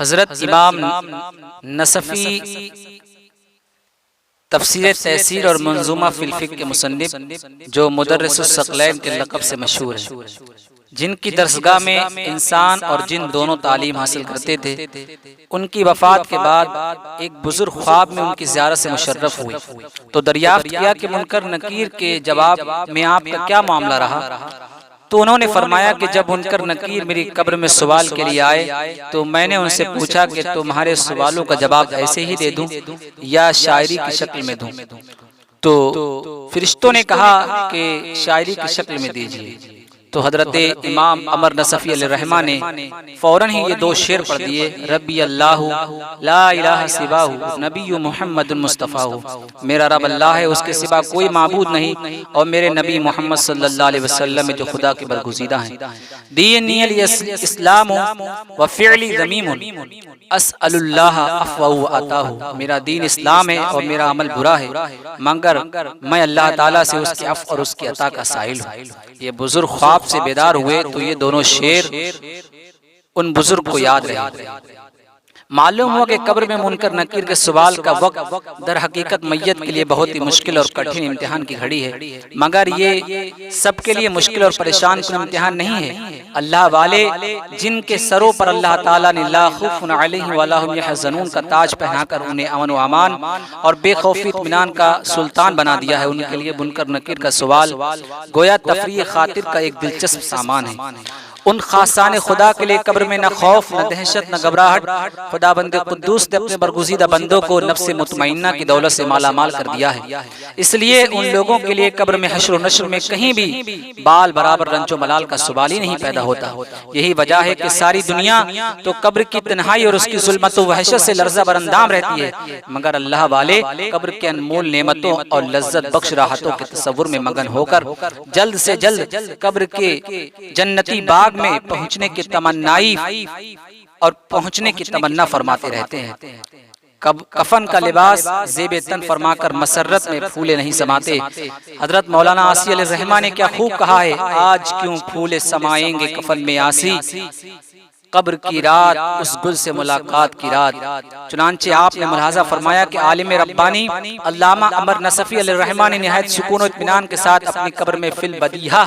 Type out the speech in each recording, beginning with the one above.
हज़रत इमाम नसफ़ी तफसीर तहसीर और मंजूमा फिल फिक़्ह के मुसन्निफ़ जो मुदर्रिसुस सकलैन के लक़ब से मशहूर हैं, जिनकी दरसगाह में इंसान और जिन दोनों तालीम हासिल करते थे, उनकी वफ़ात के बाद एक बुजुर्ग ख्वाब में उनकी ज़ियारत से मुशर्रफ हुई तो दरियाफ्त किया कि मुनकर नकीर के जवाब में आपका क्या मामला रहा। तो उन्होंने फरमाया कि जब मुनकर नकीर मेरी कब्र में सवाल के लिए आए तो मैंने उनसे पूछा कि तुम्हारे सवालों का जवाब ऐसे ही दे दूं या शायरी की शक्ल में दूं। तो फरिश्तों ने कहा कि शायरी की शक्ल में दीजिए। तो हजरत इमाम अमर नसफ़ी अलैहिर्रहमा ने फ़ौरन ही ये दो शेर पढ़ दिए, रब्बी अल्लाहु ला इलाहा सिवाहु नबी मुहम्मद मुस्तफ़ाहु, मेरा रब अल्लाह है, उसके सिवा कोई माबूद नहीं, और मेरे नबी मोहम्मद सल्लल्लाहु अलैहि वसल्लम में जो खुदा के बरगुज़ीदा हैं। दीनियल इस्लाम व फ़िअली ज़मीमुन अस्अलुल्लाह अफ़्वहु अताहु, मेरा दीन इस्लाम है और मेरा अमल बुरा है, मगर मैं अल्लाह ताला से उसके अफ़ और उसकी अता का साइल हूँ। ये बुजुर्ग ख्वाब से बेदार हुए तो ये दोनों शेर उन बुजुर्ग को याद रहे। मालूम हुआ कि कब्र में मुनकर नकीर के सवाल का वक्त दर हकीकत मैयत के लिए बहुत ही मुश्किल और कठिन इम्तिहान की घड़ी है, मगर ये सबके लिए मुश्किल और परेशान कुन इम्तिहान नहीं है। अल्लाह वाले जिनके सरों पर अल्लाह ताला ने ला खौफुन अलैहिम वला हुम यहज़नून का ताज पहनाकर उन्हें अमन व अमान और बेखौफी इत्मीनान का सुल्तान बना दिया है, उनके लिए मुनकर नकीर का सवाल गोया तफरीह खातिर का एक दिलचस्प सामान है। उन खासाने खुदा के लिए कब्र में न खौफ, न दहशत, न घबराहट। खुदा बंदे कुद्दूस ने अपने बरगुज़ीदा बंदों को नफ्स मुतमइन्ना की दौलत से माला माल कर दिया है, इसलिए उन लोगों के लिए कब्र में हश्र व नश्र में कहीं भी बाल बराबर रंजो मलाल का सवाल ही नहीं पैदा होता। यही वजह है कि सारी दुनिया तो कब्र की तन्हाई और उसकी जुल्मत व वहशत से लर्ज़ा बरंदाम रहती है, मगर अल्लाह वाले कब्र के अनमोल नेमतों और लज्जत बख्श राहतों के तसव्वुर में मगन होकर जल्द से जल्द कब्र के जन्नती बाग में पहुंचने की तमन्नाई और पहुंचने की तमन्ना फरमाते रहते हैं। कफन का लिबास ज़ेब तन फरमाकर मसरत में फूले नहीं समाते। हजरत मौलाना आसी अलैहिर्रहमा ने क्या खूब कहा है, आज क्यों फूले समाएंगे कफन में आसी, कब्र की रात उस गुल से मुलाकात की रात। चुनांचे आपने मुलाहाजा फरमाया कि आलिम रब्बानी अल्लामा अमर नसफ़ी अलैहिर्रहमा ने निहायत सुकून और इत्मीनान के साथ अपनी कब्र में फिल बदीहा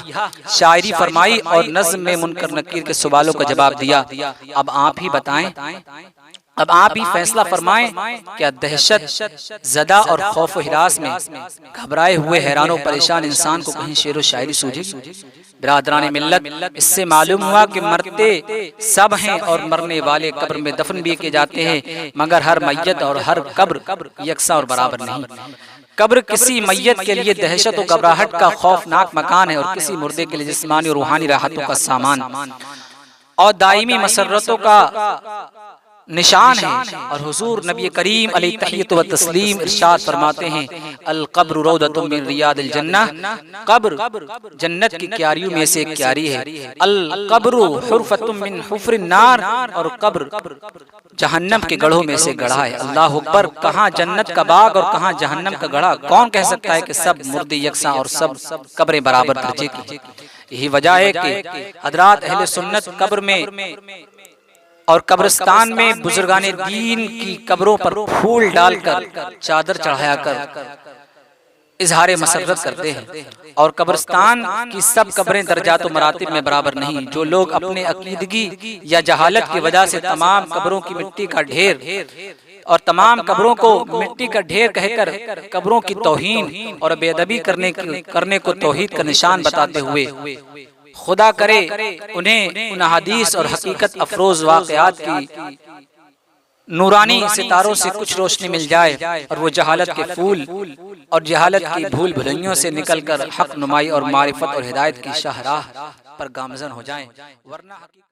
शायरी फरमाई और नज़्म में मुनकर नकीर के सवालों का जवाब दिया। अब आप ही बताएं, अब आप ही फैसला फरमाएं, क्या दहशत ज़दा और खौफ हिरास में घबराए हुए हैरान परेशान इंसान को कहीं शेर व शायरी सूझेगी? बिरादरान मिल्लत, इससे मालूम हुआ कि मरते सब हैं और मरने वाले कब्र में दफन भी किए जाते हैं, मगर हर मैयत और हर कब्र यकसा और बराबर नहीं। कब्र किसी मैयत के लिए दहशत और घबराहट का खौफनाक मकान है और किसी मुर्दे के लिए जिस्मानी और रूहानी राहतों का सामान और दायमी मसरतों का निशान है। और हुजूर नबी करीम अलैहि तहियत व तस्लीम इरशाद फरमाते हैं, अल कब्र रौदतुम मिन रियादिल जन्नह, कब्र जन्नत की क्यारियों में से एक क्यारी है। अल कब्रु हुरफतुम मिन हुफ्रिन नार, और कब्र जहन्नम के गढ़ों में से गढ़ा है। अल्लाह अकबर, कहाँ जन्नत का बाग और कहाँ जहन्नम का गढ़ा। कौन कह सकता है कि सब मुर्दे यकसा और सब कब्रें बराबर दर्जे की। यही वजह है कि हजरात अहले सुन्नत कब्र में और कब्रिस्तान में बुजुर्गाने दीन की कब्रों पर फूल डालकर चादर चढ़ाया कर इजहार मसरत करते हैं। और कब्रिस्तान की सब कब्रें दर्जात मरातिब में बराबर नहीं। जो लोग अपने अकीदगी या जहालत की वजह से तमाम कब्रों की मिट्टी का ढेर और तमाम कब्रों को मिट्टी का ढेर कहकर कब्रों की तौहीन और बेअदबी करने को तौहीद का निशान बताते हुए, खुदा करे उन्हें उन हदीस और हकीकत अफरोज वाक़यात की नूरानी सितारों से कुछ रोशनी मिल जाए और वो जहालत के फूल और जहालत की भूल भुलैयों से निकलकर हक नुमाई और मारिफत और हिदायत की शाहराह पर गामज़न हो जाएं, वरना